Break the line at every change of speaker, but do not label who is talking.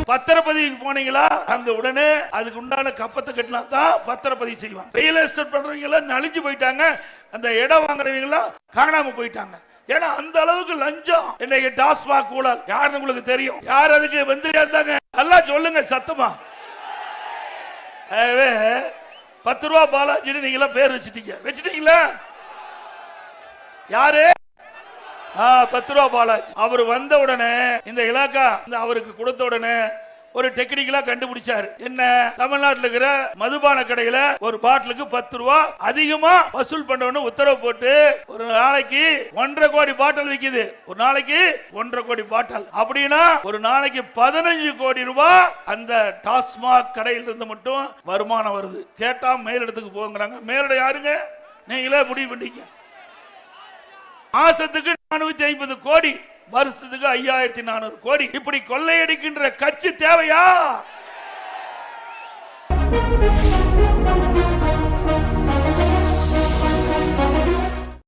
பத்திரப்பதிவுக்கு போனீங்களா, அங்க உடனே அதுக்கு உண்டான கப்பத்தை கட்டினா தான் பத்திரப்பதிவு செய்வாங்க. ரியல் எஸ்டேட் பண்றவங்க எல்லாம் நலிஞ்சு போயிட்டாங்க, அந்த இடம் வாங்குறவங்க எல்லாம் காணாம போயிட்டாங்க. ஏன்னா அந்த அளவுக்கு லஞ்சம் இன்னைக்கு டாஸ்மாக் ஊழல். யாருன்னு உங்களுக்கு தெரியும்? யார் அதுக்கு மந்திரியா இருந்தாங்க? நல்லா சொல்லுங்க சத்தமா. 10 ரூபா பாலாஜின்னு நீங்க எல்லாம் பேர் வச்சிட்டீங்களா? யாரு? 10 ரூபா பாலாஜி. அவர் வந்த உடனே இந்த இலாக்கா அவருக்கு கொடுத்த உடனே ஒரு டெக்னிக்கலா கண்டுபிடிச்சாரு. என்ன? தமிழ்நாட்டில் இருக்கிற மதுபான கடையில ஒரு பாட்டிலுக்கு 10 ரூபா அதிகமா வசூல் பண்ணணும்னு உத்தரவு போட்டு ஒரு நாளைக்கு 1.5 கோடி பாட்டில் விக்குது. ஒரு நாளைக்கு 1.5 கோடி பாட்டில் அப்படின்னா ஒரு நாளைக்கு 15 கோடி ரூபாய் அந்த டாஸ்மாக் கடையில இருந்து மட்டும் வருமானம் வருது. கேட்டா மேலிடத்துக்கு போங்கிறாங்க. மேலிட யாருங்க? நீங்களே முடிவு பண்ணீங்க. மாசத்துக்கு 450 கோடி, வருஷத்துக்கு 5400 கோடி. இப்படி கொள்ளையடிக்கின்ற கட்சி தேவையா?